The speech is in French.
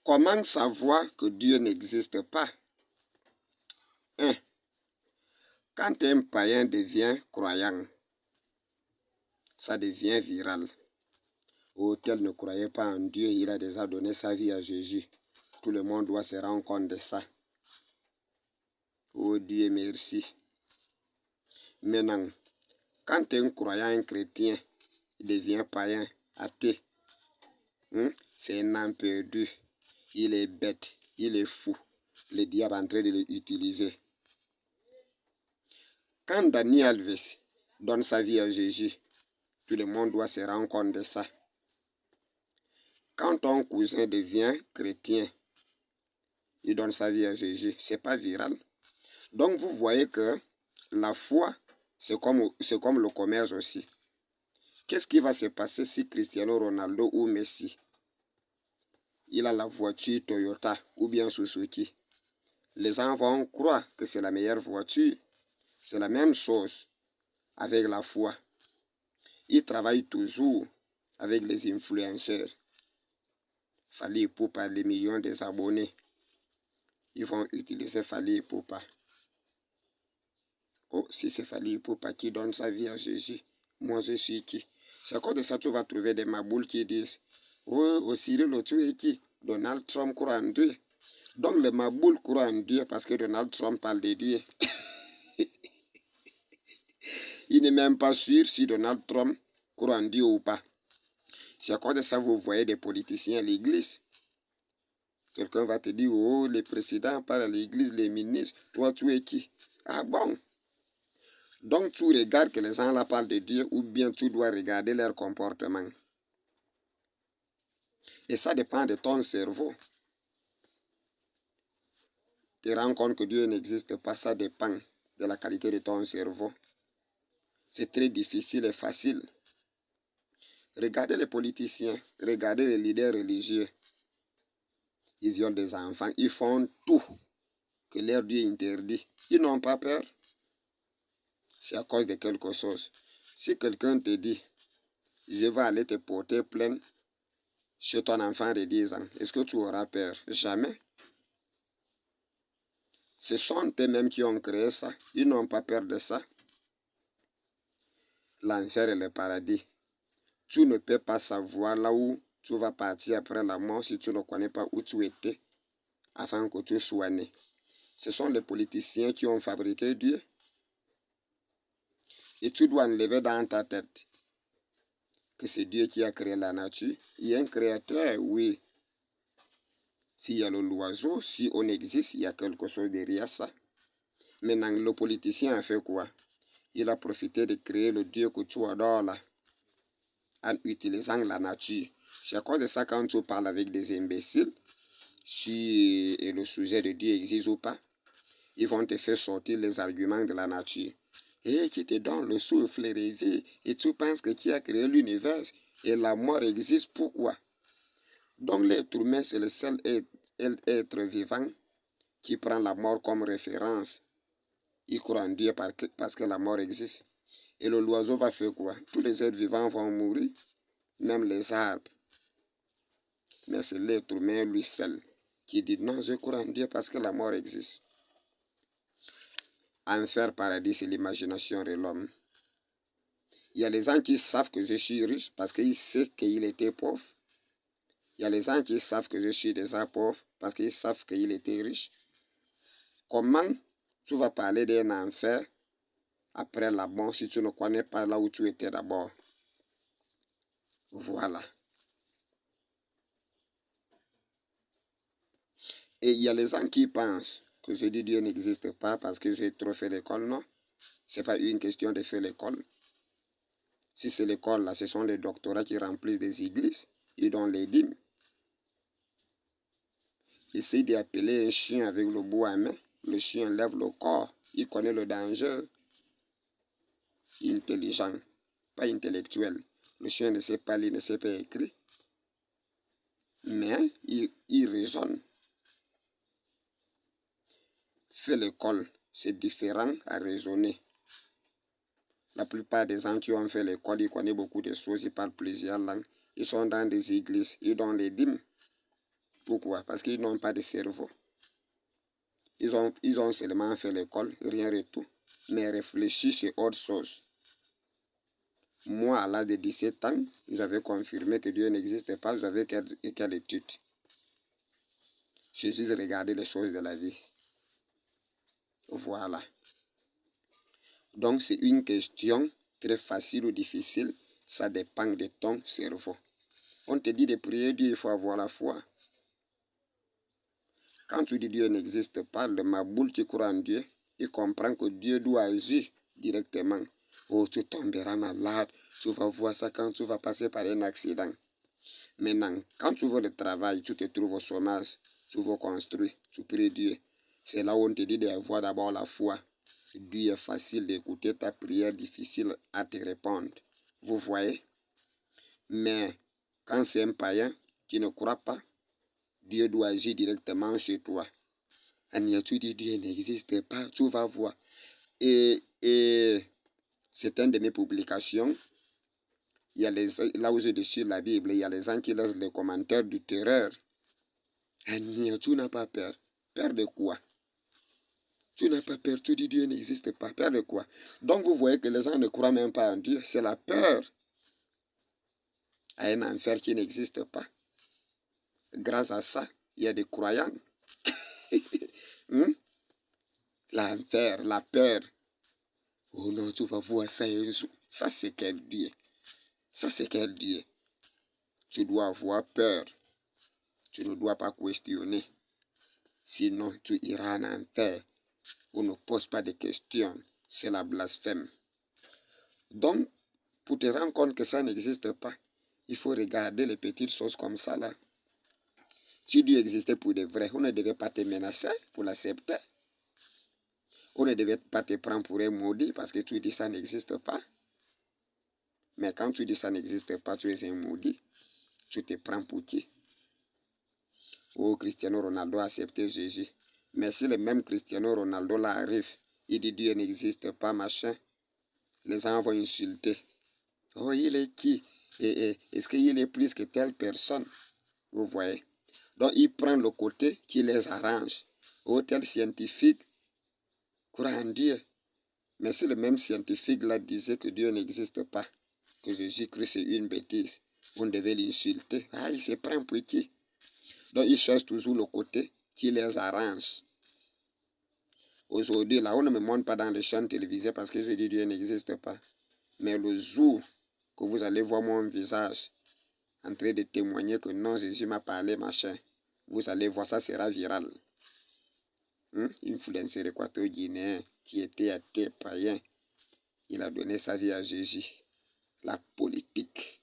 Comment savoir que Dieu n'existe pas? 1. Quand un païen devient croyant, ça devient viral. Oh, tel ne croyait pas en Dieu, il a déjà donné sa vie à Jésus. Tout le monde doit se rendre compte de ça. Oh Dieu merci. Maintenant, quand un croyant, un chrétien, devient païen, athée, c'est un âme perdu. Il est bête, il est fou. Le diable est en train de l'utiliser. Quand Daniel Alves donne sa vie à Jésus, tout le monde doit se rendre compte de ça. Quand ton cousin devient chrétien, il donne sa vie à Jésus, c'est pas viral. Donc vous voyez que la foi, c'est comme le commerce aussi. Qu'est-ce qui va se passer si Cristiano Ronaldo ou Messi, il a la voiture Toyota ou bien Suzuki? Les gens vont croire que c'est la meilleure voiture. C'est la même chose avec la foi. Ils travaillent toujours avec les influenceurs. Fally Ipupa, les millions des abonnés. Ils vont utiliser Fally Ipupa. Oh, si c'est Fally Ipupa qui donne sa vie à Jésus, moi je suis qui? C'est à cause de ça que tu vas trouver des maboules qui disent, oh, au Cyril, tu es qui? Donald Trump croit en Dieu. Donc les maboules croient en Dieu parce que Donald Trump parle de Dieu. Il n'est même pas sûr si Donald Trump croit en Dieu ou pas. C'est à cause de ça que vous voyez des politiciens à l'église. Quelqu'un va te dire, oh, les présidents parlent à l'église, les ministres, toi tu es qui? Ah bon? Donc tu regardes que les gens là parlent de Dieu ou bien tu dois regarder leur comportement. Et ça dépend de ton cerveau. Tu te rends compte que Dieu n'existe pas, ça dépend de la qualité de ton cerveau. C'est très difficile et facile. Regardez les politiciens, regardez les leaders religieux. Ils violent des enfants, ils font tout que leur Dieu interdit. Ils n'ont pas peur. C'est à cause de quelque chose. Si quelqu'un te dit, je vais aller te porter plainte chez ton enfant de 10 ans, est-ce que tu auras peur? Jamais. Ce sont eux-mêmes qui ont créé ça. Ils n'ont pas peur de ça. L'enfer et le paradis. Tu ne peux pas savoir là où tu vas partir après la mort si tu ne connais pas où tu étais avant que tu sois né. Ce sont les politiciens qui ont fabriqué Dieu. Et tu dois enlever dans ta tête que c'est Dieu qui a créé la nature. Il y a un créateur, oui. S'il y a l'oiseau, si on existe, il y a quelque chose derrière ça. Maintenant, le politicien a fait quoi? Il a profité de créer le Dieu que tu adores là, en utilisant la nature. C'est à cause de ça quand tu parles avec des imbéciles, si le sujet de Dieu existe ou pas, ils vont te faire sortir les arguments de la nature. Et qui te donne le souffle rêvé, et tu penses que tu as créé l'univers, et la mort existe, pourquoi? Donc l'être humain, c'est le seul être vivant qui prend la mort comme référence. Il croit en Dieu parce que la mort existe. Et l'oiseau va faire quoi? Tous les êtres vivants vont mourir, même les arbres. Mais c'est l'être humain, lui seul, qui dit non, je crois en Dieu parce que la mort existe. Enfer, paradis, c'est l'imagination de l'homme. Il y a les gens qui savent que je suis riche parce qu'ils savent qu'il était pauvre. Il y a les gens qui savent que je suis déjà pauvre parce qu'ils savent qu'il était riche. Comment tu vas parler d'un enfer après la mort si tu ne connais pas là où tu étais d'abord? Voilà. Et il y a les gens qui pensent que je dis Dieu n'existe pas parce que j'ai trop fait l'école. Non, ce n'est pas une question de faire l'école. Si c'est l'école, là, ce sont les doctorats qui remplissent des églises. Ils donnent les dîmes. Essaye d'appeler un chien avec le bout à main. Le chien lève le corps. Il connaît le danger. Intelligent, pas intellectuel. Le chien ne sait pas lire, ne sait pas écrire. Mais il raisonne. Faire l'école, c'est différent à raisonner. La plupart des gens qui ont fait l'école, ils connaissent beaucoup de choses, ils parlent plusieurs langues. Ils sont dans des églises, ils donnent les dîmes. Pourquoi? Parce qu'ils n'ont pas de cerveau. Ils ont seulement fait l'école, rien de tout. Mais réfléchir, c'est autre chose. Moi, à l'âge de 17 ans, j'avais confirmé que Dieu n'existait pas. J'avais quelle étude? J'ai juste regardé les choses de la vie. Voilà. Donc, c'est une question très facile ou difficile. Ça dépend de ton cerveau. On te dit de prier Dieu, il faut avoir la foi. Quand tu dis Dieu n'existe pas, le maboule qui croit en Dieu, il comprend que Dieu doit agir directement. Oh, tu tomberas malade, tu vas voir ça quand tu vas passer par un accident. Maintenant, quand tu veux le travail, tu te trouves au chômage, tu veux construire, tu pries Dieu. C'est là où on te dit d'avoir d'abord la foi. Dieu est facile d'écouter ta prière, difficile à te répondre. Vous voyez? Mais quand c'est un païen qui ne croit pas, Dieu doit agir directement chez toi. Tu dis Dieu n'existe pas, tu vas voir. Et c'est une de mes publications. Il y a là où je déchire la Bible, il y a les gens qui laissent les commentaires du terreur. Tu n'as pas peur. Peur de quoi? Tu n'as pas peur, tu dis Dieu n'existe pas. Peur de quoi? Donc vous voyez que les gens ne croient même pas en Dieu. C'est la peur à un enfer qui n'existe pas. Grâce à ça, il y a des croyants. L'enfer, la peur. Oh non, tu vas voir ça. Ça, c'est quel Dieu? Ça, c'est quel Dieu? Tu dois avoir peur. Tu ne dois pas questionner. Sinon, tu iras en enfer. On ne pose pas de questions. C'est la blasphème. Donc, pour te rendre compte que ça n'existe pas, il faut regarder les petites choses comme ça là. Si Dieu existait pour de vrai, on ne devait pas te menacer pour l'accepter. On ne devait pas te prendre pour un maudit parce que tu dis ça n'existe pas. Mais quand tu dis ça n'existe pas, tu es un maudit. Tu te prends pour qui? Oh, Cristiano Ronaldo a accepté Jésus. Mais si le même Cristiano Ronaldo là arrive, il dit Dieu n'existe pas, machin, les gens vont insulter. Oh, il est qui? Est-ce qu'il est plus que telle personne? Vous voyez? Donc, il prend le côté qui les arrange. Oh, tel scientifique croit en Dieu. Mais si le même scientifique là disait que Dieu n'existe pas, que Jésus-Christ est une bêtise, on devait l'insulter. Ah, il se prend pour qui? Donc, il cherche toujours le côté qui les arrange. Aujourd'hui, là, on ne me montre pas dans les chaînes télévisées parce que je dis Dieu n'existe pas. Mais le jour que vous allez voir mon visage en train de témoigner que non, Jésus m'a parlé, machin, vous allez voir, ça sera viral. Influenceur équateur-guinéen qui était athée, païen, il a donné sa vie à Jésus. La politique.